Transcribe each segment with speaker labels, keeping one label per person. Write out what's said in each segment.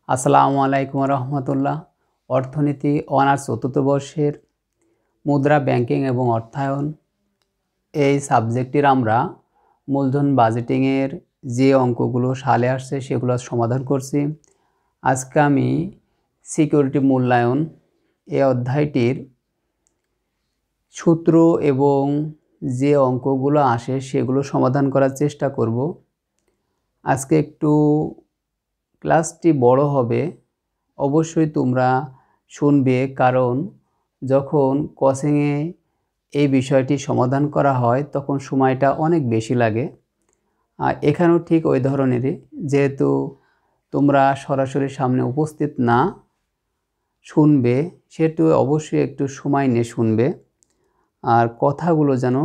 Speaker 1: আসসালামু আলাইকুম রহমতুল্লাহ। অর্থনীতি অনার্স চতুর্থ বর্ষের মুদ্রা ব্যাংকিং এবং অর্থায়ন এই সাবজেক্টটির আমরা মূলধন বাজেটিংয়ের যে অঙ্কগুলো সালে আসছে সেগুলো সমাধান করছি। আজকে আমি সিকিউরিটি মূল্যায়ন এই অধ্যায়টির সূত্র এবং যে অঙ্কগুলো আসে সেগুলো সমাধান করার চেষ্টা করব। আজকে একটু ক্লাসটি বড় হবে, অবশ্যই তোমরা শুনবে, কারণ যখন কোচিংয়ে এই বিষয়টি সমাধান করা হয় তখন সময়টা অনেক বেশি লাগে। আর এখানেও ঠিক ওই ধরনেরই, যেহেতু তোমরা সরাসরি সামনে উপস্থিত না, শুনবে, সেহেতু অবশ্যই একটু সময় নিয়ে শুনবে, আর কথাগুলো যেন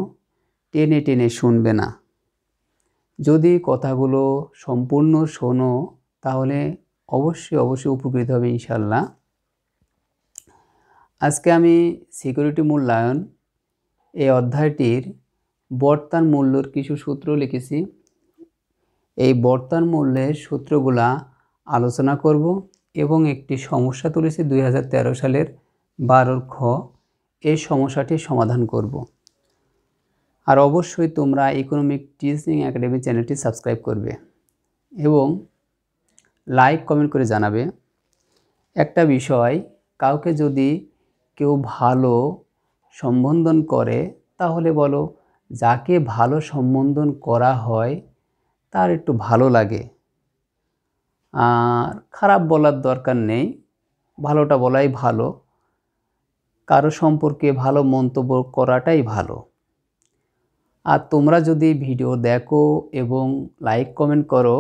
Speaker 1: টেনে টেনে শুনবে না। যদি কথাগুলো সম্পূর্ণ শোনো তাহলে অবশ্যই উপকৃত হবে ইনশাল্লাহ। আজকে আমি সিকিউরিটি মূল্যায়ন এই অধ্যায়টির বর্তমান মূল্যর কিছু সূত্র লিখেছি। এই বর্তমান মূল্যের সূত্রগুলা আলোচনা করব এবং একটি সমস্যা তুলেছি 2013 সালের 12 খ। এই সমস্যাটি সমাধান করব। আর অবশ্যই তোমরা ইকোনমিক টিচিং একাডেমি চ্যানেলটি সাবস্ক্রাইব করবে এবং লাইক কমেন্ট করে জানাবে। একটা বিষয়, কাউকে যদি কেউ ভালো সম্বোধন করে তাহলে বলো যাকে ভালো সম্বোধন করা হয় তার একটু ভালো লাগে, আর খারাপ বলার দরকার নেই, ভালোটা বলাই ভালো। কারো সম্পর্কে ভালো মন্তব্য করাটাই ভালো। আর তোমরা যদি ভিডিও দেখো এবং লাইক কমেন্ট করো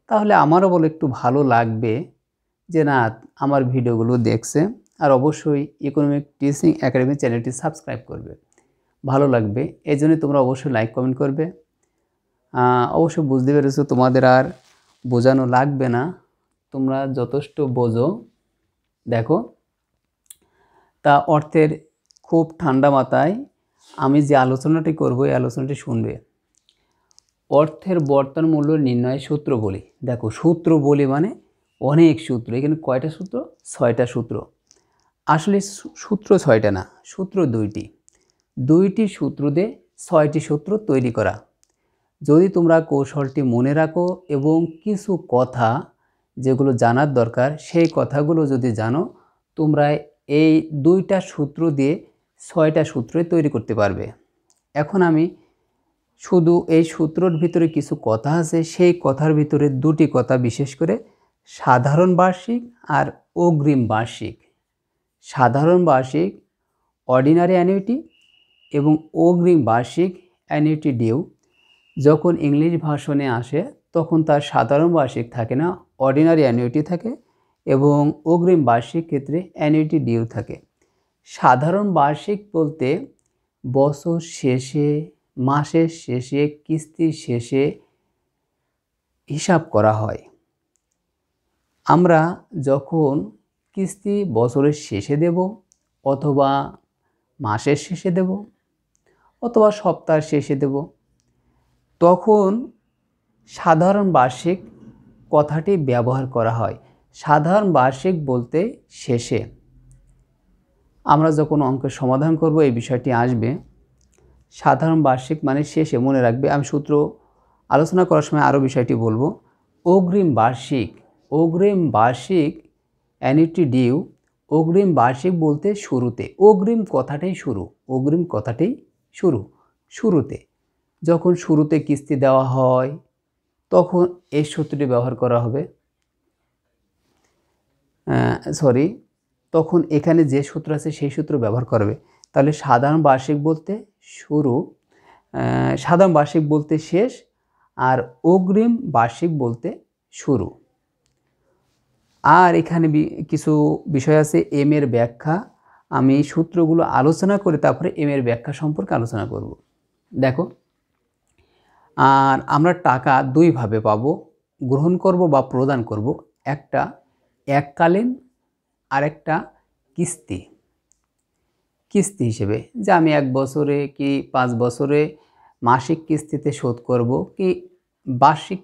Speaker 1: তাহলে আমারও বলে একটু ভালো লাগবে যে না, আমার ভিডিওগুলো দেখছে। আর অবশ্যই ইকোনমিক টিচিং একাডেমি চ্যানেলটি সাবস্ক্রাইব করবে, ভালো লাগবে। এই জন্যই তোমরা অবশ্যই লাইক কমেন্ট করবে। অবশ্যই বুঝতে পেরেছো, তোমাদের আর বোঝানো লাগবে না, তোমরা যথেষ্ট বোঝো। দেখো, তা অর্থের খুব ঠান্ডা মাথায় আমি যে আলোচনাটি করব এই আলোচনাটি শুনবে। অর্থের বর্তমান মূল্য নির্ণয়ের সূত্র বলি। দেখো, সূত্র বলি মানে অনেক সূত্র। এখানে কয়টা সূত্র? 6টা সূত্র। আসলে সূত্র 6টা না, সূত্র 2টি। 2টি সূত্র দিয়ে 6টি সূত্র তৈরি করা। যদি তোমরা কৌশলটি মনে রাখো এবং কিছু কথা যেগুলো জানার দরকার সেই কথাগুলো যদি জানো, তোমরা এই 2টা সূত্র দিয়ে 6টা সূত্র তৈরি করতে পারবে। এখন আমি শুধু এই সূত্রর ভিতরে কিছু কথা আছে, সেই কথার ভিতরে 2টি কথা বিশেষ করে সাধারণ বার্ষিক আর অগ্রিম বার্ষিক। সাধারণ বার্ষিক অর্ডিনারি অ্যানুইটি এবং অগ্রিম বার্ষিক অ্যানুইটি ডিউ যখন ইংলিশ ভার্সনে আসে তখন তার সাধারণ বার্ষিক থাকে না, অর্ডিনারি অ্যানুইটি থাকে, এবং অগ্রিম বার্ষিক ক্ষেত্রে অ্যানুইটি ডিউ থাকে। সাধারণ বার্ষিক বলতে বছর শেষে, মাসের শেষে, কিস্তির শেষে হিসাব করা হয়। আমরা যখন কিস্তি বছরের শেষে দেব, অথবা মাসের শেষে দেব, অথবা সপ্তাহের শেষে দেব, তখন সাধারণ বার্ষিক কথাটি ব্যবহার করা হয়। সাধারণ বার্ষিক বলতে শেষে। আমরা যখন অঙ্কের সমাধান করব এই বিষয়টি আসবে। সাধারণ বার্ষিক মানে শেষে, মনে রাখবে। আমি সূত্র আলোচনা করার সময় আরও বিষয়টি বলবো। অগ্রিম বার্ষিক, অগ্রিম বার্ষিক অ্যানুইটি ডিউ, অগ্রিম বার্ষিক বলতে শুরুতে। অগ্রিম কথাটাই শুরু, অগ্রিম কথাটাই শুরুতে। যখন শুরুতে কিস্তি দেওয়া হয় তখন এই সূত্রটি ব্যবহার করা হবে। তখন এখানে যে সূত্র আছে সেই সূত্র ব্যবহার করবে। তাহলে সাধারণ বার্ষিক বলতে শুরু, সাধারণ বার্ষিক বলতে শেষ, আর অগ্রিম বার্ষিক বলতে শুরু। আর এখানে কিছু বিষয় আছে এম এর ব্যাখ্যা। আমি সূত্রগুলো আলোচনা করে তারপরে এম এর ব্যাখ্যা সম্পর্কে আলোচনা করব। দেখো, আর আমরা টাকা দুইভাবে পাবো, গ্রহণ করব বা প্রদান করব। একটা এককালীন আর একটা কিস্তি হিসেবে, যে আমি 1 বছরে কি 5 বছরে মাসিক কিস্তিতে শোধ করব কি বার্ষিক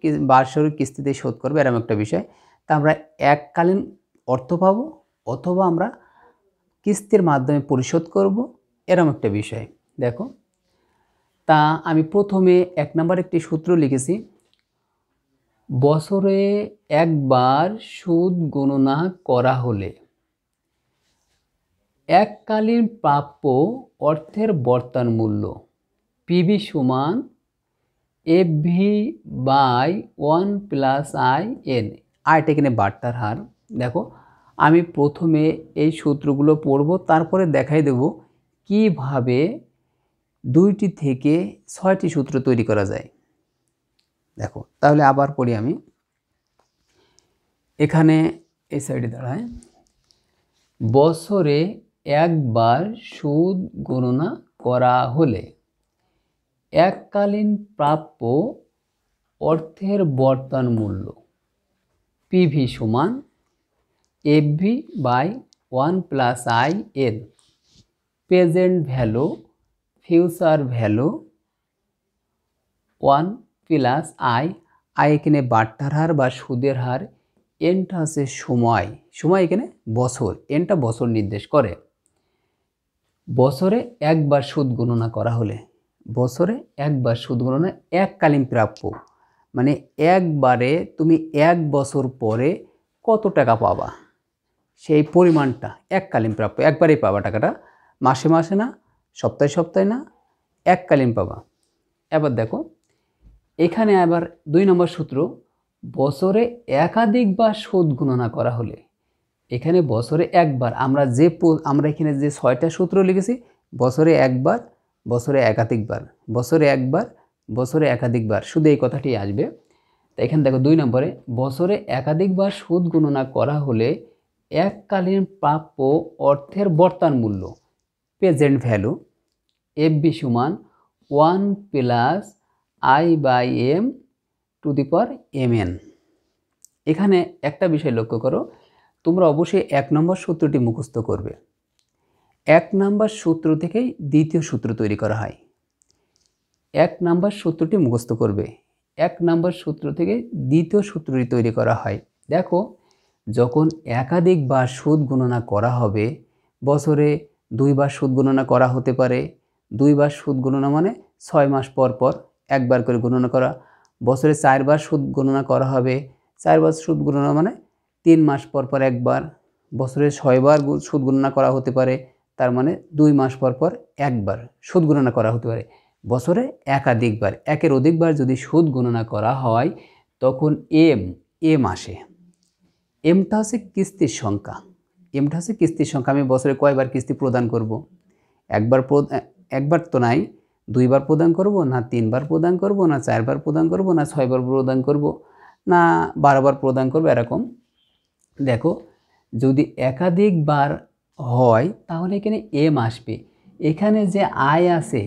Speaker 1: কিস্তিতে শোধ করব, এরকম একটা বিষয়। তা আমরা এককালীন অর্থ পাবো অথবা আমরা কিস্তির মাধ্যমে পরিশোধ করব, এরকম একটা বিষয়। দেখো, তা আমি প্রথমে 1 নম্বর একটি সূত্র লিখেছি। বছরে একবার সুদ গণনা করা হলে এককালীন প্রাপ্য অর্থের বর্তমান মূল্য পিবি সমান FV by 1 plus I N. আইটা এখানে বার্তার হার। দেখো, আমি প্রথমে এই সূত্রগুলো পড়ব, তারপরে দেখাই দেব কিভাবে 2টি থেকে 6টি সূত্র তৈরি করা যায়। দেখো, তাহলে আবার পড়ি আমি। এখানে এই সাইডে দাঁড়ায়, বছরে একবার সুদ গণনা করা হলে এককালীন প্রাপ্য অর্থের বর্তমান মূল্য পিভি সমান FV by 1 plus I N. Present value future value 1 plus I. I এখানে বাট্টার হার বা সুদের হার। এনটা হচ্ছে সময়, সময় এখানে বছর, এনটা বছর নির্দেশ করে। বছরে একবার সুদ গণনা করা হলে, বছরে একবার সুদ গণনা এককালীন প্রাপ্য, মানে একবারে তুমি 1 বছর পরে কত টাকা পাবা সেই পরিমাণটা এককালীন প্রাপ্য, একবারেই পাবা টাকাটা, মাসে মাসে না, সপ্তাহে সপ্তাহে না, এককালীন পাবা। এবার দেখো, এখানে আবার 2 নম্বর সূত্র, বছরে একাধিকবার সুদ গণনা করা হলে, এখানে বছরে একবার, আমরা এখানে যে 6টা সূত্র লিখেছি, বছরে একবার, বছরে একাধিকবার, বছরে একবার, বছরে একাধিকবার, শুধু এই কথাটি আসবে। তো এখানে দেখো 2 নম্বরে, বছরে একাধিকবার সুদ গণনা করা হলে এককালীন প্রাপ্য অর্থের বর্তমান মূল্য প্রেজেন্ট ভ্যালু এফবি সমান 1 plus I by M to the power M N. এখানে একটা বিষয় লক্ষ্য করো, তোমরা অবশ্যই 1 নম্বর সূত্রটি মুখস্থ করবে। 1 নম্বর সূত্র থেকেই দ্বিতীয় সূত্র তৈরি করা হয়। 1 নম্বর সূত্রটি মুখস্থ করবে, 1 নম্বর সূত্র থেকে দ্বিতীয় সূত্রটি তৈরি করা হয়। দেখো, যখন একাধিকবার সুদ গণনা করা হবে, বছরে 2 বার সুদ গণনা করা হতে পারে। 2 বার সুদ গণনা মানে 6 মাস পর পর একবার করে গণনা করা। বছরে 4 বার সুদ গণনা করা হবে। 4 বার সুদ গণনা মানে 3 মাস পর পর একবার। বছরে 6 বার সুদ গণনা করা হতে পারে, তার মানে 2 মাস পর পর একবার সুদ গণনা করা হতে পারে। বছরে একাধিকবার, একের অধিকবার যদি সুদ গণনা করা হয়, তখন এম আসে। এমটা হচ্ছে কিস্তির সংখ্যা, এমটা হচ্ছে কিস্তির সংখ্যা। আমি বছরে কয়বার কিস্তি প্রদান করব? একবার তো নাই, 2 বার প্রদান করব না, 3 বার প্রদান করব না, 4 বার প্রদান করব না, 6 বার প্রদান করব না, 12 বার প্রদান করব, এরকম। দেখো, যদি একাধিকবার হয় তাহলে এখানে এম আসবে। এখানে যে আয় আছে,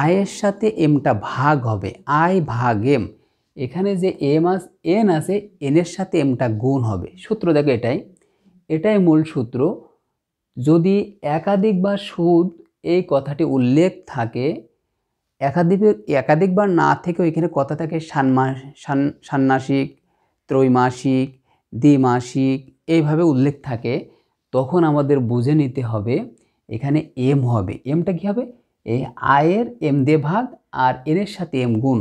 Speaker 1: আয়ের সাথে এমটা ভাগ হবে, আই ভাগ এম। এখানে যে এন আছে, এনের সাথে এমটা গুণ হবে। সূত্র দেখো, এটাই মূল সূত্র। যদি একাধিকবার সুদ এই কথাটি উল্লেখ থাকে, একাধিকবার না থেকেও এখানে কথা থাকে ষান্মাসিক, ত্রৈমাসিক, দ্বিমাসিক, এইভাবে উল্লেখ থাকে, তখন আমাদের বুঝে নিতে হবে এখানে এম হবে। এমটা কী হবে? এই আয়ের এম দিয়ে ভাগ আর এনের সাথে এম গুণ।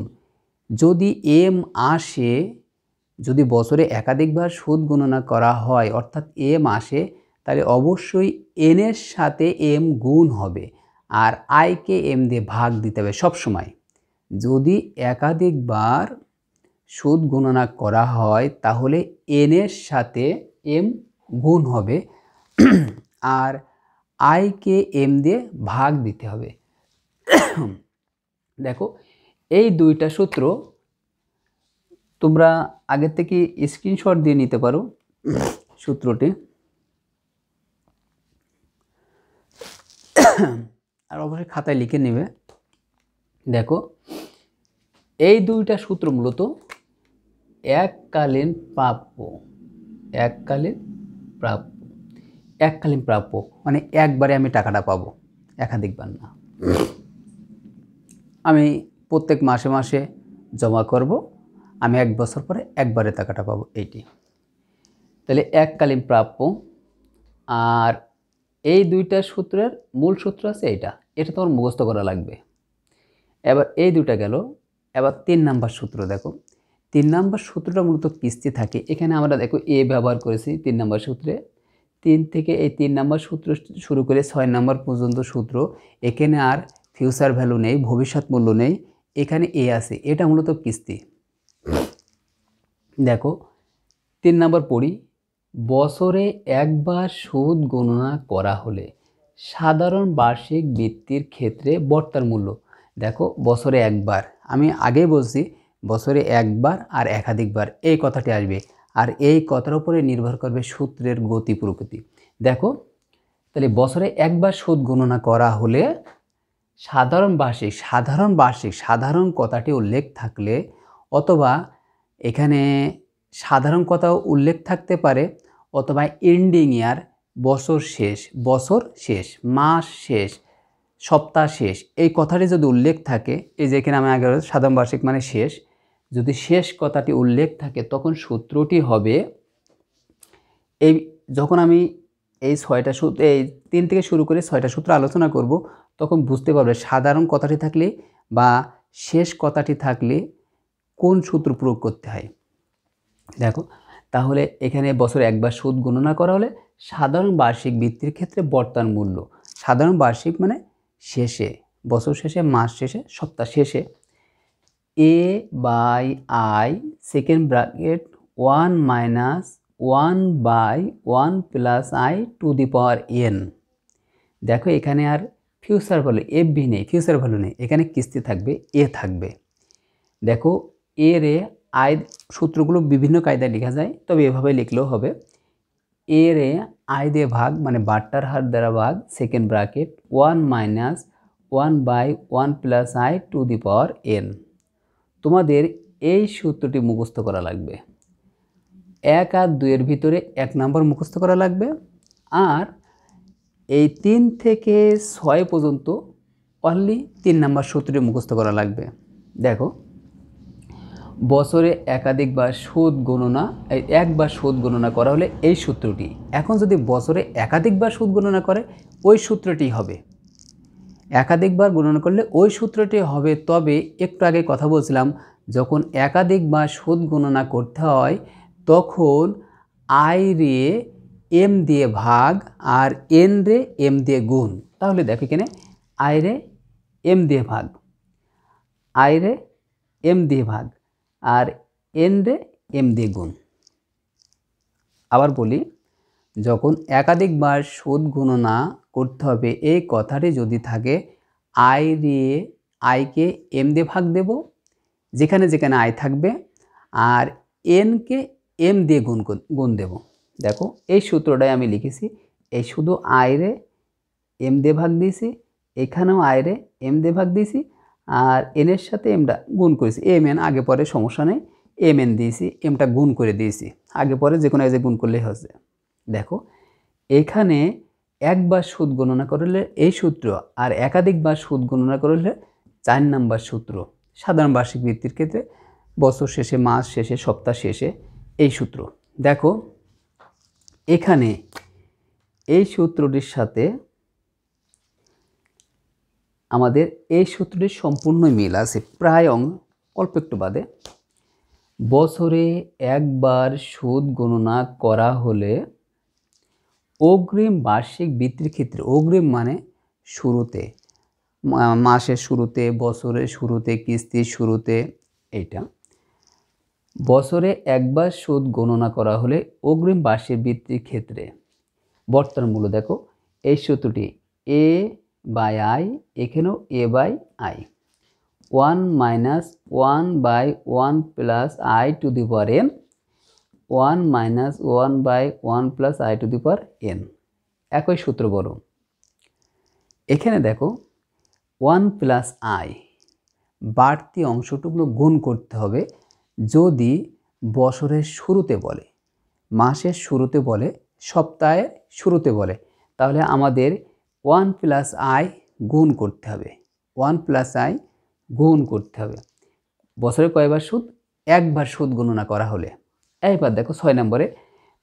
Speaker 1: যদি এম আসে, যদি বছরে একাধিকবার সুদ গণনা করা হয় অর্থাৎ এম আসে, তাহলে অবশ্যই এনের সাথে এম গুণ হবে আর আয়কে এম দিয়ে ভাগ দিতে হবে সবসময়। যদি একাধিকবার সুদ গণনা করা হয় তাহলে এনের সাথে এম গুণ হবে আর আয়কে এম দিয়ে ভাগ দিতে হবে। দেখো, এই 2টা সূত্র তোমরা আগে থেকে স্ক্রিনশট দিয়ে নিতে পারো সূত্রটি, আর অবশ্যই খাতায় লিখে নেবে। দেখো, এই 2টা সূত্র মূলত এককালীন প্রাপ্য, এককালীন প্রাপ্য মানে একবারে আমি টাকাটা পাবো, একাধিকবার না। আমি প্রত্যেক মাসে মাসে জমা করব, আমি 1 বছর পরে একবারে টাকাটা পাবো, এইটি। তাহলে এককালীন প্রাপ্য। আর এই দুইটা সূত্রের মূল সূত্র আছে এটা তোমার মুখস্থ করা লাগবে। এবার এই দুইটা গেল। এবার 3 নাম্বার সূত্র দেখো। 3 নাম্বার সূত্রটা মূলত কিস্তি থাকে। এখানে আমরা দেখো এ ব্যবহার করেছি 3 নাম্বার সূত্রে। 3 থেকে এই 3 নাম্বার সূত্র শুরু করে 6 নাম্বার পর্যন্ত সূত্র। এখানে আর ফিউচার ভ্যালু নেই, ভবিষ্যৎ মূল্য নেই, এখানে এ আছে। এটা মূলত কিস্তি। দেখো 3 নাম্বার পড়ি। বছরে একবার সুদ গণনা করা হলে সাধারণ বার্ষিক বৃত্তির ক্ষেত্রে বর্তার মূল্য। দেখো বছরে একবার, আমি আগেই বলছি বছরে একবার আর একাধিকবার এই কথাটি আসবে, আর এই কথার উপরে নির্ভর করবে সূত্রের গতি প্রকৃতি। দেখো তাহলে বছরে একবার সুদ গণনা করা হলে সাধারণ সাধারণ কথাটি উল্লেখ থাকলে, অথবা এখানে সাধারণ কথা উল্লেখ থাকতে পারে, অথবা এন্ডিং ইয়ার, বছর শেষ, মাস শেষ, সপ্তাহ শেষ, এই কথাটি যদি উল্লেখ থাকে, এই যে এখানে আমি আগে সাধারণ বার্ষিক মানে শেষ, যদি শেষ কথাটি উল্লেখ থাকে তখন সূত্রটি হবে এই, যখন আমি এই 6টা সূত্র, এই 3 থেকে শুরু করে 6টা সূত্র আলোচনা করব, তখন বুঝতে পারবে সাধারণ কথাটি থাকলে বা শেষ কথাটি থাকলে কোন সূত্র প্রয়োগ করতে হয়। দেখো তাহলে এখানে বছরে একবার সুদ গণনা করা হলে সাধারণ বার্ষিক বৃত্তির ক্ষেত্রে বর্তমান মূল্য, সাধারণ বার্ষিক মানে শেষে, বছর শেষে, মাস শেষে, সপ্তাহ শেষে, a by i second bracket 1 minus 1 by 1 plus I to the power n. দেখো এখানে আর ফিউচার ভ্যালু এফভি নেই, ফিউচার ভ্যালু নেই, এখানে কিস্তি থাকবে, এ থাকবে। দেখো এ রে আই, সূত্রগুলো বিভিন্ন কায়দায় লেখা যায়, তবে এভাবে লিখলেও হবে। এ রে আই দিয়ে ভাগ মানে বাট্টার হার দ্বারা ভাগ, second bracket 1 minus 1 by 1 plus I to the power N. তোমাদের এই সূত্রটি মুখস্থ করা লাগবে। 1 আর 2 এর ভিতরে 1 নাম্বার মুখস্থ করা লাগবে, আর এই 3 থেকে 6 পর্যন্ত অনলি 3 নাম্বার সূত্রটি মুখস্থ করা লাগবে। দেখো বছরে একাধিকবার সুদ গণনা, একবার সুদ গণনা করা হলে এই সূত্রটি, এখন যদি বছরে একাধিকবার সুদ গণনা করে ওই সূত্রটি হবে, একাধিকবার গণনা করলে ওই সূত্রটি হবে। তবে একটু আগে কথা বলছিলাম, যখন একাধিকবার সুদ গণনা করতে হয় তখন আই রে এম দিয়ে ভাগ আর এন রে এম দিয়ে গুণ। তাহলে দেখো এখানে আই রে এম দিয়ে ভাগ, আই রে এম দিয়ে ভাগ আর এন রে এম দিয়ে গুণ। আবার বলি, যখন একাধিকবার সুদ গণনা করতে হবে এই কথাটি যদি থাকে, আই রে আইকে এম দিয়ে ভাগ দেব যেখানে যেখানে আই থাকবে, আর এনকে এম দিয়ে গুণ দেব। দেখো এই সূত্রটাই আমি লিখেছি, এই শুধু আই রে এম দিয়ে ভাগ দিয়েছি, এখানেও আই রে এম দিয়ে ভাগ দিয়েছি, আর এনের সাথে এমটা গুণ করেছি, এম এন আগে পরে সমস্যা নেই, এম এন দিয়েছি, এমটা গুণ করে দিয়েছি, আগে পরে যে কোনো গুণ করলেই হচ্ছে। দেখো এখানে একবার সুদ গণনা করলে এই সূত্র, আর একাধিকবার সুদ গণনা করলে 4 নাম্বার সূত্র, সাধারণ বার্ষিক বৃত্তির ক্ষেত্রে বছর শেষে, মাস শেষে, সপ্তাহ শেষে এই সূত্র। দেখো এখানে এই সূত্রটির সাথে আমাদের এই সূত্রটির সম্পূর্ণ মিল আছে, প্রায় অল্প একটু বাদে। বছরে একবার সুদ গণনা করা হলে অগ্রিম বার্ষিক বৃত্তির ক্ষেত্রে, অগ্রিম মানে শুরুতে, মাসের শুরুতে, বছরের শুরুতে, কিস্তির শুরুতে, এইটা বছরে একবার সুদ গণনা করা হলে অগ্রিম বার্ষিক বৃত্তির ক্ষেত্রে বর্তমান মূল্য। দেখো এই সূত্রটি এ বাই আই, এখানেও a by i, 1 minus 1 by 1 plus I to the power n, 1 minus 1 by 1 plus I to the power n, একই সূত্র বড়। এখানে দেখো 1 প্লাস আই, বাড়তি অংশটুকু গুণ করতে হবে যদি বছরের শুরুতে বলে, মাসের শুরুতে বলে, সপ্তাহের শুরুতে বলে, তাহলে আমাদের 1 প্লাস আই গুণ করতে হবে, 1 প্লাস আই গুণ করতে হবে। বছরে কয়বার সুদ? একবার সুদ গণনা করা হলে। এইবার দেখো 6 নম্বরে,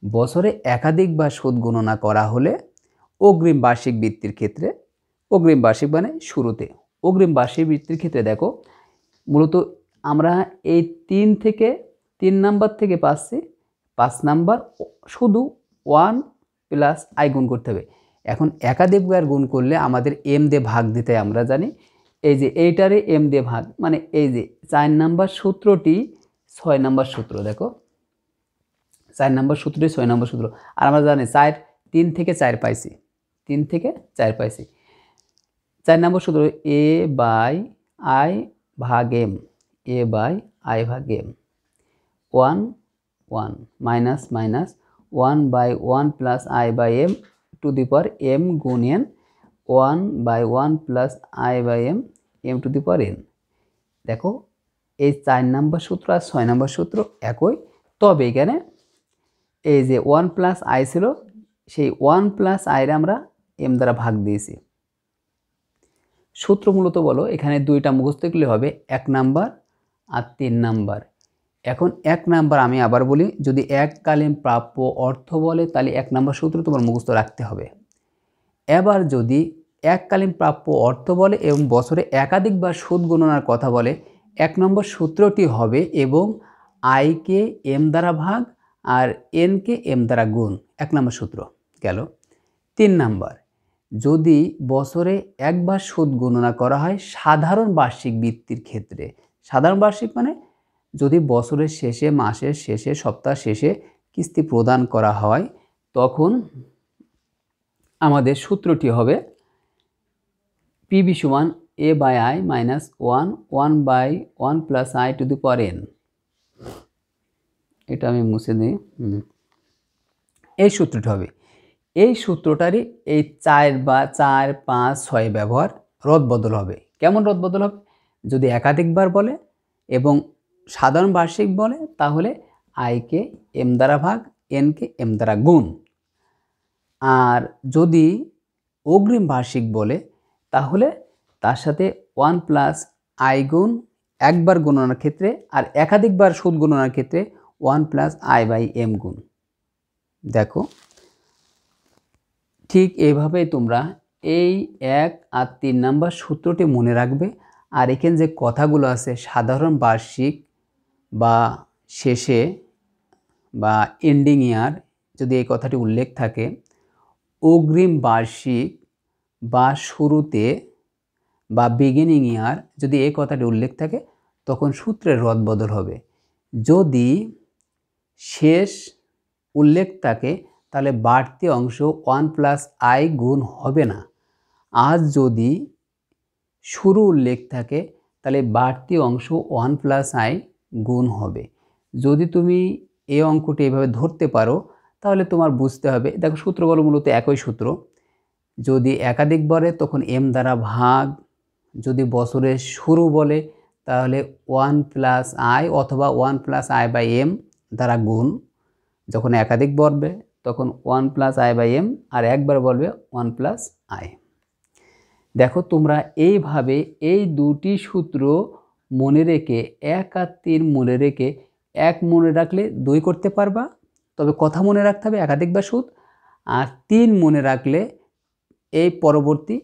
Speaker 1: বছরে একাধিকবার সুদ গণনা করা হলে অগ্রিম বার্ষিক বৃত্তির ক্ষেত্রে, অগ্রিম বার্ষিক মানে শুরুতে, অগ্রিম বার্ষিক বৃত্তির ক্ষেত্রে দেখো মূলত আমরা এই 3 নাম্বার থেকে পাচ্ছি 5 নাম্বার শুধু 1 প্লাস আই গুণ করতে হবে। এখন একাধিকবার গুণ করলে আমাদের এম দিয়ে ভাগ দিতে আমরা জানি, এই যে এইটারে এম দিয়ে ভাগ, মানে এই যে 4 নাম্বার সূত্রটি 6 নাম্বার সূত্র, দেখো 4 নাম্বার সূত্রটি 6 নাম্বার সূত্র। আর আমরা জানি 3 থেকে 4 পাইছি, 3 থেকে 4 পাইছি। 4 নাম্বার সূত্র এ বাই আই ভাগ এম, এ বাই আই ভাগ m, 1 1 minus minus 1 by 1 plus I by M to the power m গুণ n, 1 by 1 plus I by m m to the power n. দেখো এই 4 number সূত্র আর 6 number সূত্র একই, তবে এখানে এই যে 1 প্লাস আই ছিল, সেই 1 প্লাস আইরে আমরা এম দ্বারা ভাগ দিয়েছি। সূত্র মূলত বলো এখানে দুইটা মুখস্থ করলে হবে, 1 নাম্বার আর 3 নাম্বার। এখন 1 নাম্বার আমি আবার বলি, যদি এককালীন প্রাপ্য অর্থ বলে তাহলে 1 নাম্বার সূত্র তোমার মুখস্থ রাখতে হবে। এবার যদি এককালীন প্রাপ্য অর্থ বলে এবং বছরে একাধিকবার সুদ গণনার কথা বলে, 1 নম্বর সূত্রটি হবে এবং আইকে এম দ্বারা ভাগ আর এনকে এম দ্বারা গুণ, 1 নম্বর সূত্র গেল। 3 নাম্বার, যদি বছরে একবার সুদ গণনা করা হয় সাধারণ বার্ষিক বৃত্তির ক্ষেত্রে, সাধারণ বার্ষিক মানে যদি বছরের শেষে, মাসের শেষে, সপ্তাহ শেষে কিস্তি প্রদান করা হয়, তখন আমাদের সূত্রটি হবে পিবি সমান A by I minus 1 1 by 1 plus I to the power N. এটা আমি মুছে দিই। এই সূত্রটি হবে, এই সূত্রটারই এই 4 বা 4 5 6 ব্যবহার রদবদল হবে। কেমন রদবদল হবে? যদি একাধিকবার বলে এবং সাধারণ বার্ষিক বলে তাহলে আইকে এম দ্বারা ভাগ, এনকে এম দ্বারা গুণ। আর যদি অগ্রিম বার্ষিক বলে তাহলে তার সাথে 1 প্লাস আই গুণ একবার গণনার ক্ষেত্রে, আর একাধিকবার সুদ গণনার ক্ষেত্রে 1 প্লাস আই বাই এম গুণ। দেখো ঠিক এইভাবেই তোমরা এই 1 আর 3 নাম্বার সূত্রটি মনে রাখবে। আর এখানে যে কথাগুলো আছে সাধারণ বার্ষিক বা শেষে বা এন্ডিং ইয়ার, যদি এই কথাটি উল্লেখ থাকে, অগ্রিম বার্ষিক বা শুরুতে বা বিগিনিং ইয়ার যদি এই কথাটি উল্লেখ থাকে তখন সূত্রের রদবদল হবে। যদি শেষ উল্লেখ থাকে তাহলে বাড়তি অংশ 1 প্লাস আই গুণ হবে না। আর যদি শুরু উল্লেখ থাকে তাহলে বাড়তি অংশ 1 প্লাস আই গুণ হবে। যদি তুমি এই অঙ্কটি এভাবে ধরতে পারো তাহলে তোমার বুঝতে হবে, দেখো সূত্রগুলো মূলত একই সূত্র। যদি একাধিক বলে তখন এম দ্বারা ভাগ, যদি বছরের শুরু বলে তাহলে 1 প্লাস আই অথবা 1 প্লাস আই বাই এম দ্বারা গুণ, যখন একাধিক বলবে তখন 1 প্লাস আই বাই এম, আর একবার বলবে 1 প্লাস আই। দেখো তোমরা এইভাবে এই দুটি সূত্র মনে রেখে 1 আর 3 মনে রেখে 1 মনে রাখলে 2 করতে পারবা, তবে কথা মনে রাখতে হবে একাধিকবার সুদ। আর 3 মনে রাখলে এই পরবর্তী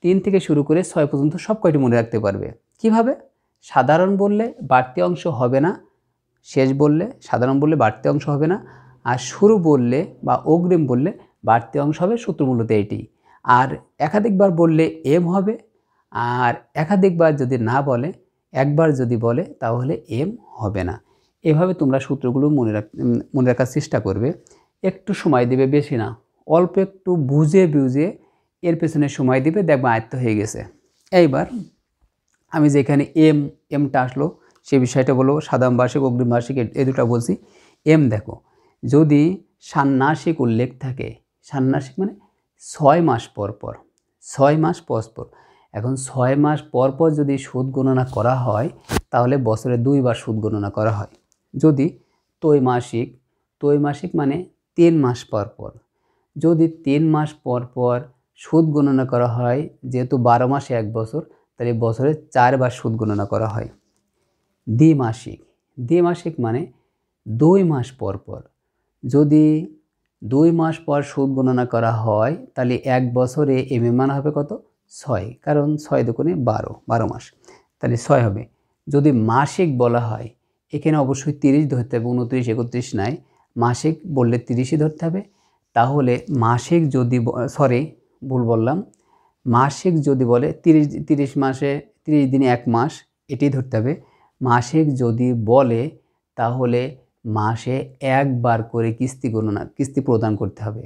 Speaker 1: 3 থেকে শুরু করে 6 পর্যন্ত সব কয়টি মনে রাখতে পারবে। কিভাবে? সাধারণ বললে বাড়তি অংশ হবে না, শেষ বললে সাধারণ বললে বাড়তি অংশ হবে না, আর শুরু বললে বা অগ্রিম বললে বাড়তি অংশ হবে। সূত্র মূলত এটি। আর একাধিকবার বললে এম হবে, আর একাধিকবার যদি না বলে, একবার যদি বলে তাহলে এম হবে না। এভাবে তোমরা সূত্রগুলো মনে রাখার চেষ্টা করবে। একটু সময় দিবে, বেশি না, অল্প একটু বুঝে বুঝে এর পেছনে সময় দিবে, দেখবে আয়ত্ত হয়ে গেছে। এইবার আমি যেখানে এমটা আসলো সে বিষয়টা বলবো। সাধারণ বার্ষিক, অগ্রিম বার্ষিক এই দুটো বলছি। এম দেখো, যদি ষান্মাসিক উল্লেখ থাকে, ষান্মাসিক মানে 6 মাস পর পর, 6 মাস পর পর। এখন 6 মাস পর পর যদি সুদ গণনা করা হয় তাহলে বছরে 2 বার সুদ গণনা করা হয়। যদি ত্রৈমাসিক, ত্রৈমাসিক মানে 3 মাস পর পর, যদি 3 মাস পর পর সুদ গণনা করা হয়, যেহেতু 12 মাসে 1 বছর তাহলে বছরে 4 বার সুদ গণনা করা হয়। দ্বিমাসিক, দ্বিমাসিক মানে 2 মাস পর পর, যদি 2 মাস পর সুদ গণনা করা হয় তাহলে 1 বছরে এম এর মান হবে কত 6, কারণ 6 দুগুণে 12 মাস, তাহলে 6 হবে। যদি মাসিক বলা হয় এখানে অবশ্যই 30 ধরতে হবে, 29 31 নাই, মাসিক বললে 30ই ধরতে হবে। তাহলে মাসিক যদি ভুল বললাম, মাসিক যদি বলে 30 মাসে 30 দিনে 1 মাস, এটাই ধরতে হবে। মাসিক যদি বলে তাহলে মাসে একবার করে কিস্তি প্রদান করতে হবে,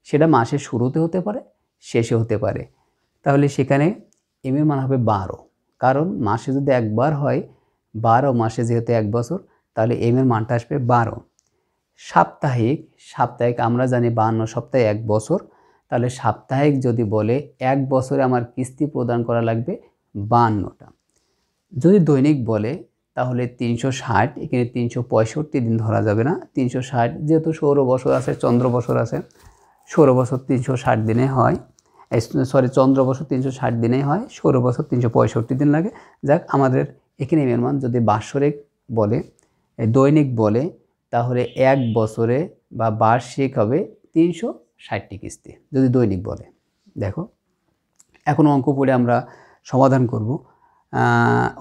Speaker 1: সেটা মাসের শুরুতে হতে পারে, শেষে হতে পারে। তাহলে সেখানে এম এর মান হবে 12, কারণ মাসে যদি একবার হয় 12 মাসে যেহেতু 1 বছর, তাহলে এম এর মানটা আসবে 12। সাপ্তাহিক আমরা জানি 52 সপ্তাহে 1 বছর, তাহলে সাপ্তাহিক যদি বলে 1 বছরে আমার কিস্তি প্রদান করা লাগবে 52টা। যদি দৈনিক বলে তাহলে 360, এখানে 365 দিন ধরা যাবে না, 360 যেহেতু সৌর বছর আছে, চন্দ্র বছর আছে, সৌর বছর 360 দিনে হয়, চন্দ্র বছর 360 দিনেই হয়, সৌর বছর 365 দিন লাগে। যাক, আমাদের এখানে এর মান যদি বাৎসরিক বলে, দৈনিক বলে, তাহলে 1 বছরে বা বার্ষিক হবে 360টি কিস্তি যদি দৈনিক বলে। দেখো, এখন অঙ্ক পড়ে আমরা সমাধান করব।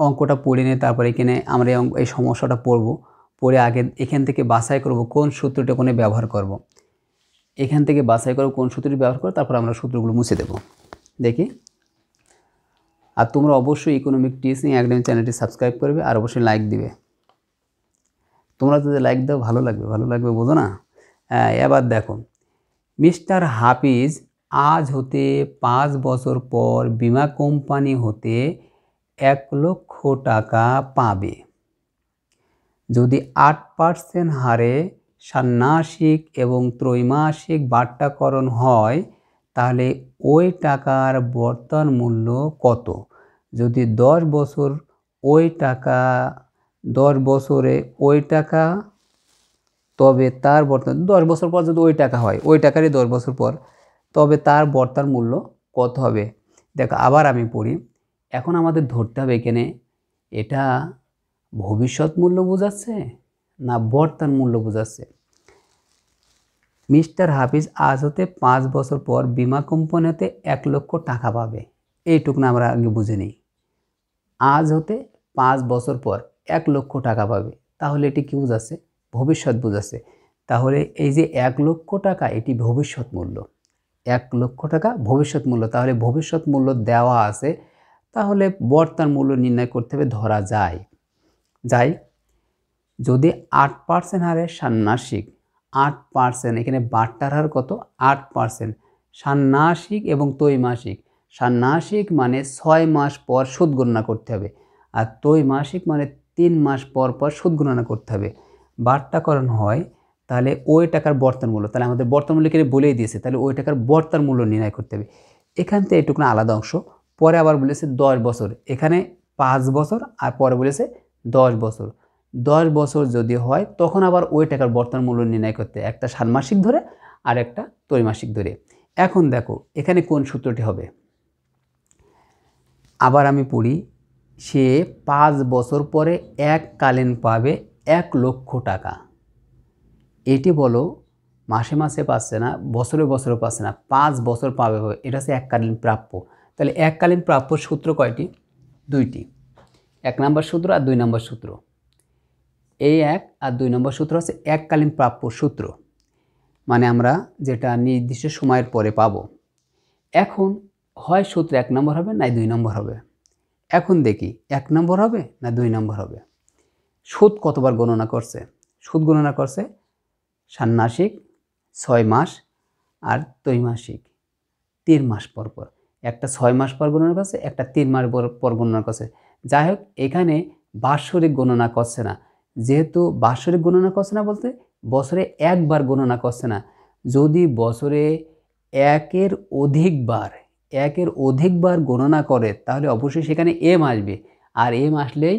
Speaker 1: অঙ্কটা পড়ে নিয়ে তারপরে এখানে আমরা এই সমস্যাটা পড়ে আগে এখান থেকে বাছাই করব কোন সূত্রটা কোনে ব্যবহার করব। এখান থেকে বাছাই করব কোন সূত্রটি ব্যবহার করব, তারপর আমরা সূত্রগুলো মুছে দেব। দেখি, আর তোমরা অবশ্যই ইকোনমিক টিচিং একাডেমি চ্যানেলটি সাবস্ক্রাইব করবে আর অবশ্যই লাইক দিবে। তোমরা যদি লাইক দাও ভালো লাগবে, বোঝো না? এবার দেখো, মিস্টার হাফিজ আজ হতে 5 বছর পর বিমা কোম্পানি হতে 1 লক্ষ টাকা পাবে। যদি 8% হারে ষান্মাসিক এবং ত্রৈমাসিক বাট্টাকরণ হয় তাহলে ওই টাকার বর্তমান মূল্য কত? যদি 10 বছর ওই টাকা 10 বছরে ওই টাকা, তবে তার বর্তমান 10 বছর পর যদি ওই টাকা হয়, ওই টাকারই 10 বছর পর, তবে তার বর্তমান মূল্য কত হবে? দেখো, আবার আমি পড়ি। এখন আমাদের ধরতে হবে এখানে এটা ভবিষ্যৎ মূল্য বোঝাচ্ছে না বর্তমান মূল্য বোঝাচ্ছে। মিস্টার হাফিজ আজ হতে 5 বছর পর বিমা কোম্পানিতে 1 লক্ষ টাকা পাবে, এইটুকু না আমরা আগে বুঝে নিই। আজ হতে 5 বছর পর 1 লক্ষ টাকা পাবে, তাহলে এটি কি বোঝাচ্ছে? ভবিষ্যৎ বোঝাচ্ছে। তাহলে এই যে 1 লক্ষ টাকা, এটি ভবিষ্যৎ মূল্য। 1 লক্ষ টাকা ভবিষ্যৎ মূল্য, তাহলে ভবিষ্যৎ মূল্য দেওয়া আছে, তাহলে বর্তমান মূল্য নির্ণয় করতে হবে, ধরা যায়। যদি 8% হারে ষান্মাসিক, 8%, এখানে বাট্টার হার কত? 8%। ষান্মাসিক এবং ত্রৈমাসিক, ষান্মাসিক মানে 6 মাস পর সুদ গণনা করতে হবে, আর ত্রৈমাসিক মানে 3 মাস পর পর সুদ গণনা করতে হবে। বাট্টাকরণ হয়, তাহলে ওই টাকার বর্তমান মূল্য, তাহলে আমাদের বর্তমান মূল্য এখানে বলেই দিয়েছে, তাহলে ওই টাকার বর্তমান মূল্য নির্ণয় করতে হবে। এখান থেকে এটুকু আলাদা অংশ। পরে আবার বলেছে 10 বছর, এখানে 5 বছর, আর পরে বলেছে 10 বছর। 10 বছর যদি হয় তখন আবার ওই টাকার বর্তমান মূল্য নির্ণয় করতে, একটা ষান্মাসিক ধরে আর একটা ত্রৈমাসিক ধরে। এখন দেখো এখানে কোন সূত্রটি হবে। আবার আমি পড়ি, সে 5 বছর পরে এককালীন পাবে 1 লক্ষ টাকা। এটি বলো মাসে মাসে পাচ্ছে না, বছরে বছরে পাচ্ছে না, 5 বছর পাবে, এটা হচ্ছে এককালীন প্রাপ্য। তাহলে এককালীন প্রাপ্য সূত্র কয়টি? 2টি। 1 নম্বর সূত্র আর 2 নম্বর সূত্র। এই 1 আর 2 নম্বর সূত্র হচ্ছে এককালীন প্রাপ্য সূত্র, মানে আমরা যেটা নির্দিষ্ট সময়ের পরে পাবো। এখন হয় সূত্র 1 নম্বর হবে না 2 নম্বর হবে। এখন দেখি 1 নম্বর হবে না 2 নম্বর হবে। সুদ কতবার গণনা করছে? সুদ গণনা করছে ষান্মাসিক 6 মাস আর ত্রৈমাসিক 3 মাস পর পর। একটা 6 মাস পর গণনা করছে, একটা 3 মাস পর গণনা করছে। যাই হোক, এখানে বাৎসরিক গণনা করছে না। যেহেতু বাৎসরিক গণনা করছে না বলতে বছরে একবার গণনা করছে না। যদি বছরে একের অধিকবার গণনা করে তাহলে অবশ্যই সেখানে এম আসবে, আর এম আসলেই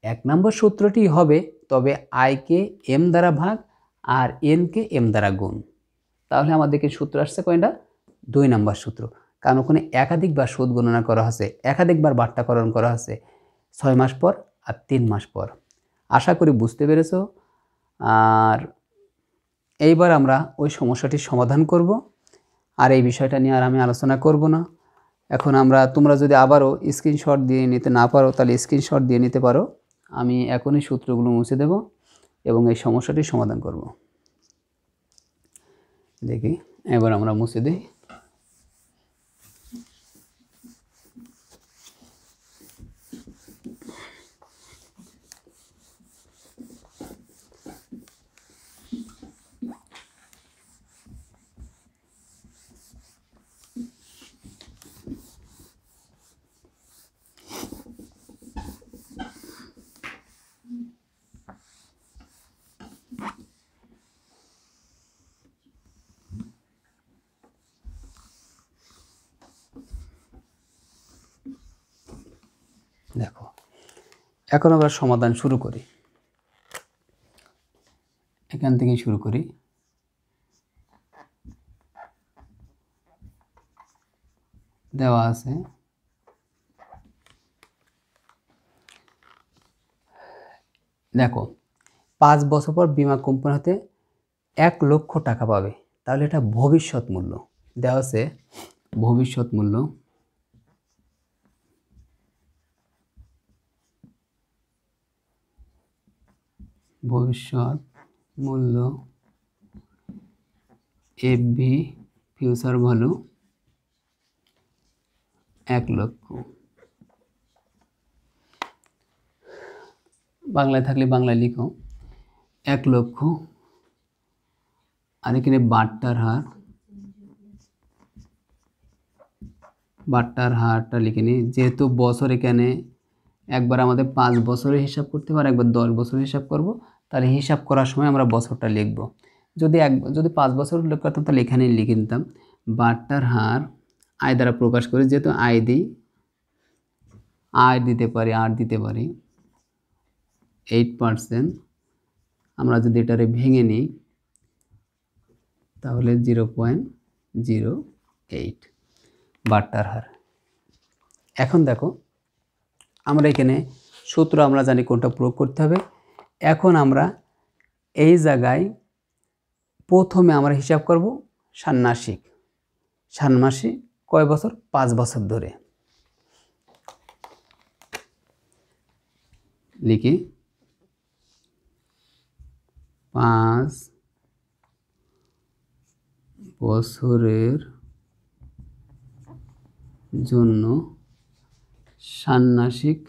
Speaker 1: 1 নম্বর সূত্রটি হবে, তবে আয়কে এম দ্বারা ভাগ আর এনকে এম দ্বারা গুণ। তাহলে আমাদেরকে সূত্র আসছে কয়টা? 2 নম্বর সূত্র, কারণ ওখানে একাধিকবার সুদ গণনা করা হচ্ছে, একাধিকবার বাট্টাকরণ করা হচ্ছে, 6 মাস পর আর 3 মাস পর। আশা করি বুঝতে পেরেছো। আর এইবার আমরা ওই সমস্যাটির সমাধান করব, আর এই বিষয়টা নিয়ে আর আমি আলোচনা করব না। এখন তোমরা যদি আবারও স্ক্রিনশট দিয়ে নিতে না পারো তাহলে স্ক্রিনশট দিয়ে নিতে পারো। আমি এখনই সূত্রগুলো মুছে দেব এবং এই সমস্যাটির সমাধান করব। দেখি, এবার আমরা মুছে দিই। দেখো, এখন আমরা সমাধান শুরু করি। এখান থেকেই শুরু করি। দেওয়া আছে দেখো 5 বছর পর বীমা কোম্পানি হতে 1 লক্ষ টাকা পাবে, তাহলে এটা ভবিষ্যৎ মূল্য দেওয়া আছে। ভবিষ্যৎ মূল্য এফভি ফিউচার ভ্যালু 1 লক্ষ। বাংলায় থাকলে বাংলায় লিখো 1 লক্ষ। আর এখানে বাট্টার হারটা লিখে নিই, যেহেতু বছর এখানে একবার আমাদের 5 বছরের হিসাব করতে হবে আর একবার 10 বছরের হিসাব করব, তাহলে হিসাব করার সময় আমরা বছরটা লিখব। যদি 5 বছর উল্লেখ করতাম তাহলে এখানেই লিখে নিতাম বাট্টার হার আয় দ্বারা প্রকাশ করি, যেহেতু আয় দিই, আয় দিতে পারি, আর দিতে পারি 8%। আমরা যদি এটারে ভেঙে নিই তাহলে 0.08 বাট্টার হার। এখন দেখো, আমরা এখানে সূত্র আমরা জানি কোনটা প্রয়োগ করতে হবে। এখন আমরা এই জায়গায় প্রথমে আমরা হিসাব করব ষান্মাসিক। ষান্মাসিক কয় বছর? 5 বছর ধরে লিখি 5 বছরের জন্য ষান্মাসিক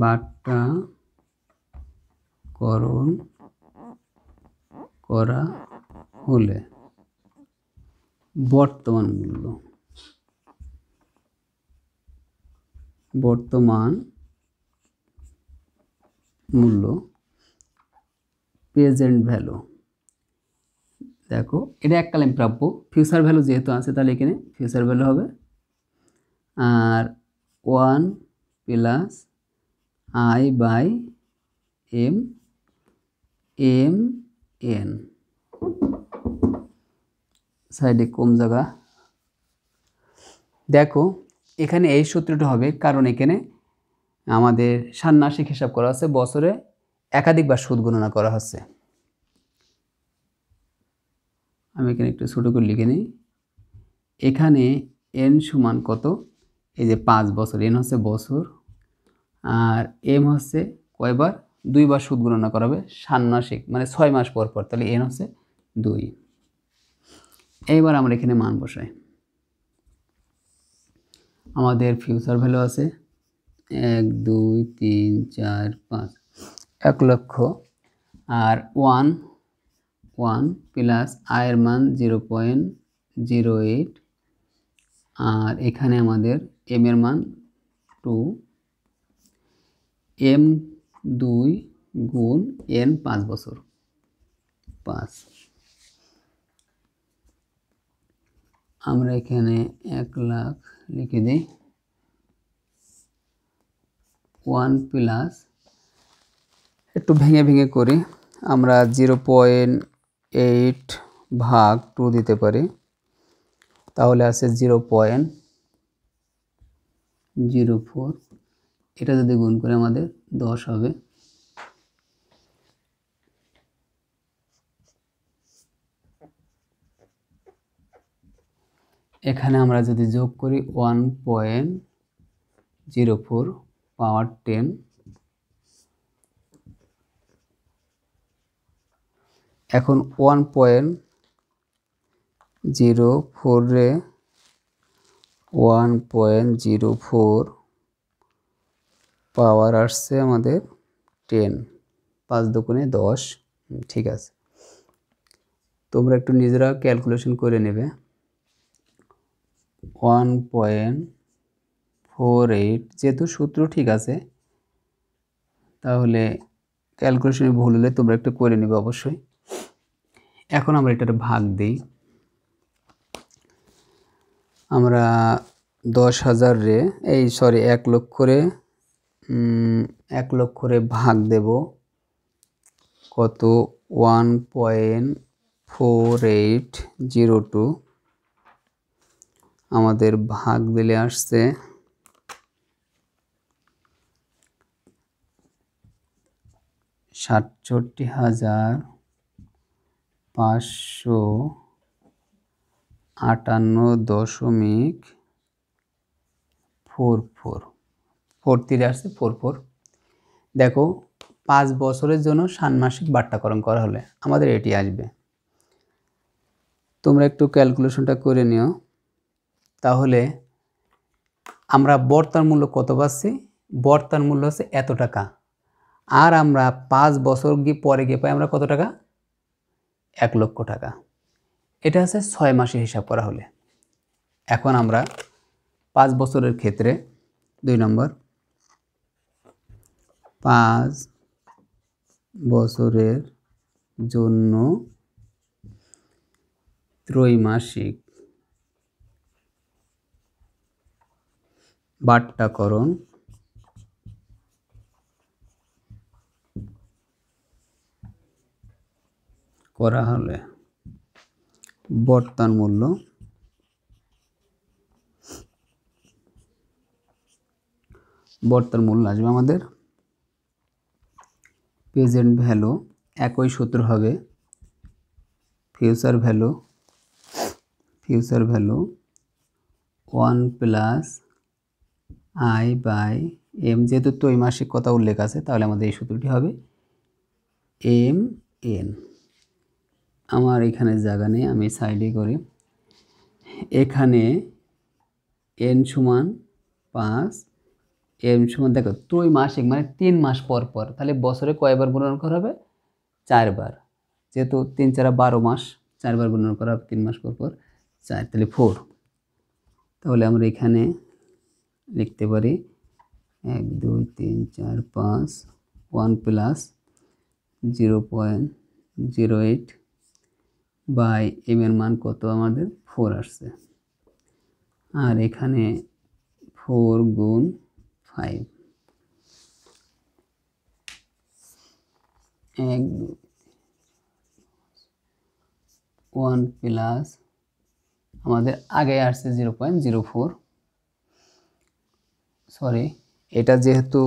Speaker 1: বাট্টাকরণ করা হলে বর্তমান মূল্য প্রেজেন্ট ভ্যালু। দেখো, এটা এককালীন প্রাপ্য। ফিউচার ভ্যালু যেহেতু আছে তাহলে এখানে ফিউচার ভ্যালু হবে। আর 1 plus I by M N, সাইডে কম জায়গা। দেখো, এখানে এই সূত্রটা হবে কারণ এখানে আমাদের ষান্মাসিক হিসাব করা হচ্ছে, বছরে একাধিকবার সুদ গণনা করা হচ্ছে। আমি এখানে একটু ছোটো করে লিখে নিই। এখানে এন সমান কত? এই যে 5 বছর, এন হচ্ছে বছর, আর এম হচ্ছে কয়বার? 2 বার সুদ গণনা করা হবে ষান্মাসিক, মানে 6 মাস পর পর, তাহলে এন হচ্ছে 2। এইবার আমরা এখানে মান বসাই। আমাদের ফিউচার ভ্যালু আছে 1 2 3 4 5, 1 লক্ষ। আর 1 প্লাস আয়ের মান 0.08, আর এখানে আমাদের এম এর মান 2, এম 2 গুণ এন 5 বছর 5। আমরা এখানে 1 লাখ লিখে দিই। 1 প্লাস, একটু ভেঙে ভেঙে করি, আমরা 0.8 ভাগ 2 দিতে পারি, তাহলে আছে 0.8 04, এটা যদি গুণ করে আমাদের 10 হবে। এখানে আমরা যদি যোগ করি 1.04 পাওয়ার 10, এখন 1.04 রে 1.04 পাওয়ার আসছে আমাদের 10, 5 দুগুণে 10। ঠিক আছে, তোমরা একটু নিজেরা ক্যালকুলেশন করে নেবে। 1.48 যেহেতু সূত্র ঠিক আছে, তাহলে ক্যালকুলেশনে ভুল হলে তোমরা একটু করে নেবে অবশ্যই। এখন আমরা এটার ভাগ দিই। আমরা 10,000 রে 1 লক্ষ রে ভাগ দেব কত, 1.4802, আমাদের ভাগ দিলে আসছে 67,558.44, 43 আসছে 44। দেখো 5 বছরের জন্য ষান্মাসিক বাট্যাকরণ করা হলে আমাদের এটি আসবে। তোমরা একটু ক্যালকুলেশনটা করে নিও। তাহলে আমরা বর্তমান মূল্য কত পাচ্ছি, বর্তমান মূল্য হচ্ছে এত টাকা, আর আমরা 5 বছর পরে গিয়ে পাই আমরা কত টাকা, 1 লক্ষ টাকা। এটা হচ্ছে 6 মাসে হিসাব করা হলে। এখন আমরা 5 বছরের ক্ষেত্রে 2 নম্বর, 5 বছরের জন্য ত্রৈমাসিক বাট্যাকরণ করা হলে বর্তমান মূল্য আসবে আমাদের প্রেজেন্ট ভ্যালু, একই সূত্র হবে future value 1 plus I by M, যেহেতু ত্রৈমাসিক কথা উল্লেখ আছে তাহলে আমাদের এই সূত্রটি হবে এম এন। আমার এখানে জায়গা নেই, আমি সাইডে করি। এখানে এন সমান 5, এম সমান, দেখো ত্রৈমাসিক মানে 3 মাস পর পর, তাহলে বছরে কয়বার গুণন করা হবে, 4 বার। যেহেতু 3 4 12 মাস, 4 বার গুণন করা হবে 3 মাস পর পর, 4 তাহলে 4। তাহলে আমরা এখানে লিখতে পারি 1 2 3 4 5, 1 প্লাস 0.08 বাই এম এর মান কত আমাদের 4 আসছে, আর এখানে 4 গুণ 5, 1 প্লাস আমাদের আগে আসছে 0.04, সরি এটা যেহেতু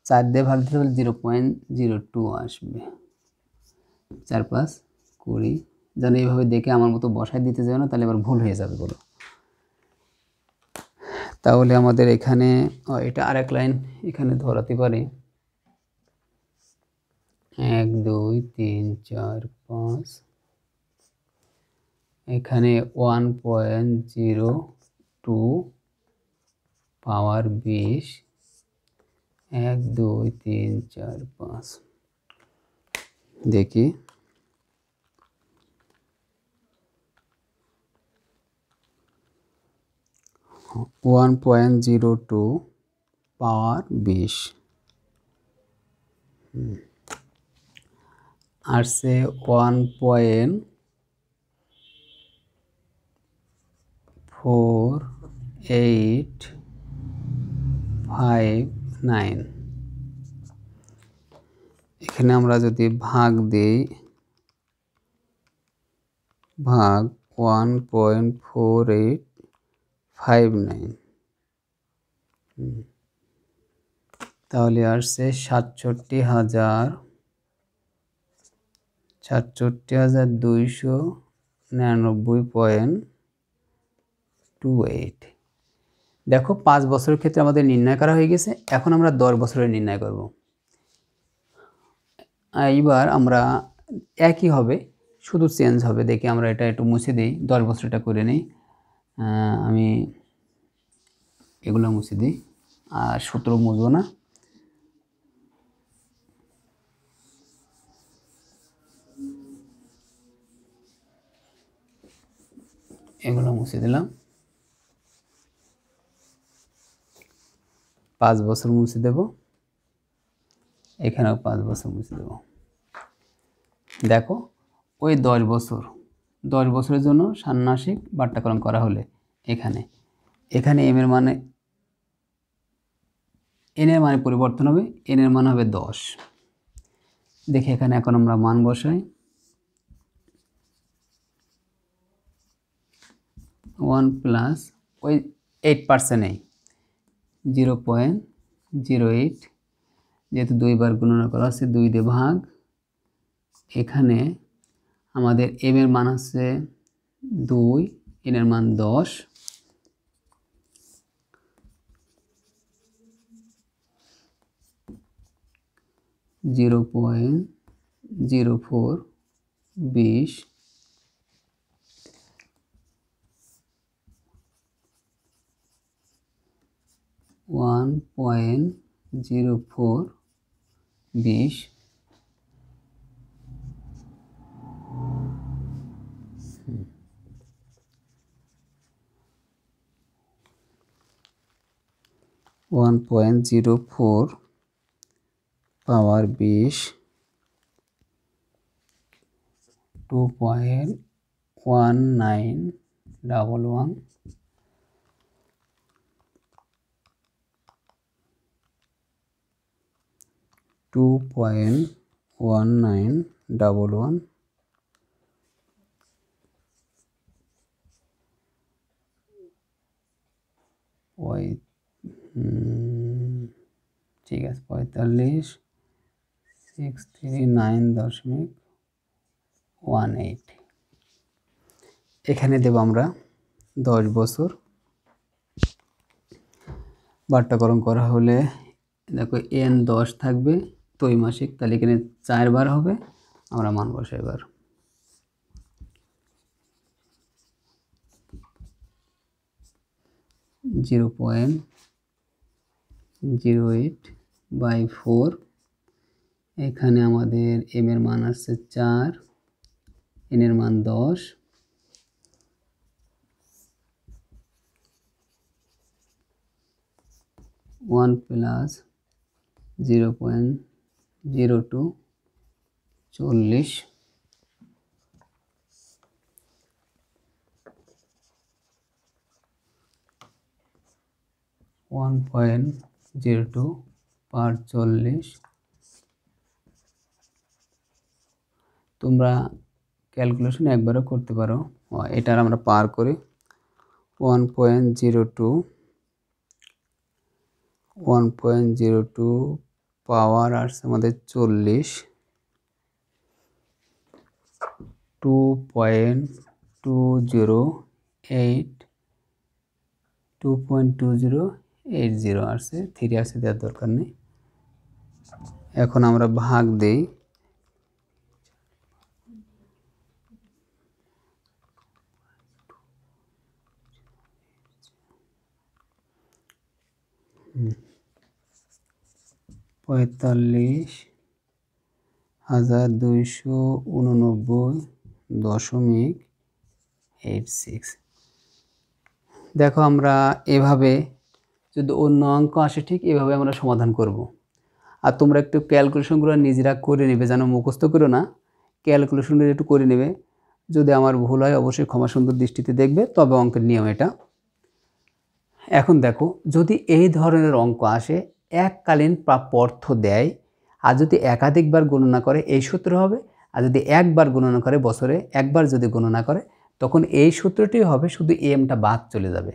Speaker 1: 4 দিয়ে ভাগ দিতে হলে 0.02 আসবে, 4 5 20। যেন এইভাবে দেখে আমার মতো বসায় দিতে যাবে না, তাহলে আবার ভুল হয়ে যাবে বলো। তাহলে আমাদের এখানে এটা আরেক লাইন এখানে ধরাতে পারি, 1 2 3 4 5, এখানে 1.02 পাওয়ার 20, 1 2 3 4 5, দেখি 1.02 পাওয়ার 20 আসছে 1.4859। এখানে আমরা যদি ভাগ দিই, ভাগ 1.4859, তাহলে আসছে 67,299.28। দেখো 5 বছরের ক্ষেত্রে আমাদের নির্ণয় করা হয়ে গেছে। এখন আমরা 10 বছরের নির্ণয় করব। এইবার আমরা একই হবে, শুধু চেঞ্জ হবে। দেখি আমরা এটা একটু মুছে দিই, 10 বছরটা করে নিই। আমি এগুলো মুছে দিই, আর সূত্র মুছবো না। এগুলো মুছে দিলাম। 5 বছর মুছে দেব, এখানেও 5 বছর মুছে দেব। দেখো ওই 10 বছরের জন্য ষান্মাসিক বাট্যাকরণ করা হলে এখানে এম এর মানে এন এর মানে পরিবর্তন হবে, এন এর মান হবে 10। দেখি এখানে এখন আমরা মান বসাই। 1 প্লাস ওই 8% নেই, 0.08, যেহেতু 2 বার গণনা করা হচ্ছে 2 দিয়ে ভাগ। এখানে আমাদের এম এর মান হচ্ছে 2, এন এর মান 10, 0.0420, 1.0420, 1.04 পাওয়ার 20, 2.1911, 2.1911, ওই ঠিক আছে 45, 639.18। এখানে দেব আমরা 10 বছর বাট্যাকরণ করা হলে। দেখো এন 10 থাকবে ত্রৈমাসিক, তাহলে এখানে 4 বার হবে। আমরা মান বসাই এবার। 0.08/4, এখানে আমাদের এম এর মান আসছে 4, এন এর মান 10, 1 প্লাস 0.0240, 1.02/40। তোমরা ক্যালকুলেশন একবারও করতে পারো। এটার আমরা পার করি 1.02 পাওয়ার আসছে আমাদের 40, 2.2080 আসছে, 3 আসছে, দেওয়ার দরকার নেই। এখন আমরা ভাগ দেই। হুম 45,289.86। দেখো আমরা এভাবে, যদি অন্য অঙ্ক আসে ঠিক এভাবে আমরা সমাধান করব। আর তোমরা একটু ক্যালকুলেশনগুলো নিজেরা করে নেবে, যেন মুখস্থ করো না, ক্যালকুলেশনগুলো একটু করে নেবে। যদি আমার ভুল হয় অবশ্যই ক্ষমা সুন্দর দৃষ্টিতে দেখবে, তবে অঙ্কের নিয়ম এটা। এখন দেখো যদি এই ধরনের অঙ্ক আসে, এককালীন প্রাপ্য অর্থ দেয়, আর যদি একাধিকবার গণনা করে এই সূত্র হবে, আর যদি একবার গণনা করে বছরে একবার যদি গণনা করে তখন এই সূত্রটি হবে, শুধু এমটা বাদ চলে যাবে।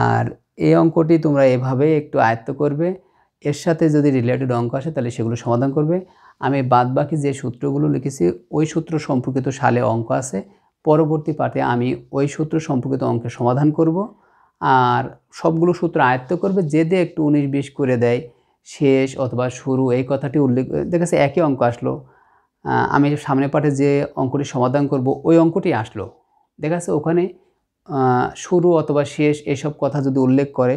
Speaker 1: আর এই অঙ্কটি তোমরা এভাবে একটু আয়ত্ত করবে। এর সাথে যদি রিলেটেড অঙ্ক আসে তাহলে সেগুলো সমাধান করবে। আমি বাদবাকি যে সূত্রগুলো লিখেছি ওই সূত্র সম্পর্কিত সালে অঙ্ক আছে, পরবর্তী পাঠে আমি ওই সূত্র সম্পর্কিত অঙ্কের সমাধান করব। আর সবগুলো সূত্র আয়ত্ত করবে, যে দিয়ে একটু 19-20 করে দেয় শেষ অথবা শুরু এই কথাটি উল্লেখ, দেখেছে একই অঙ্ক আসলো, আমি সামনের পাঠে যে অঙ্কটি সমাধান করব ওই অঙ্কটি আসলো, দেখাচ্ছে ওখানে শুরু অথবা শেষ এসব কথা যদি উল্লেখ করে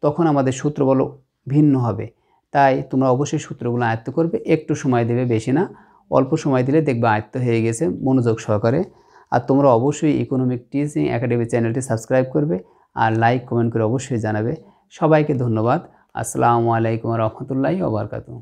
Speaker 1: তখন আমাদের সূত্র বলো ভিন্ন হবে। তাই তোমরা অবশ্যই সূত্রগুলো আয়ত্ত করবে, একটু সময় দেবে, বেশি না, অল্প সময় দিলে দেখবে আয়ত্ত হয়ে গেছে মনোযোগ সহকারে। আর তোমরা অবশ্যই ইকোনমিক টিচিং একাডেমি চ্যানেলটি সাবস্ক্রাইব করবে আর লাইক কমেন্ট করে অবশ্যই জানাবে। সবাইকে ধন্যবাদ। আসসালামু আলাইকুম ওয়া রাহমাতুল্লাহি ওয়া বারাকাতুহু।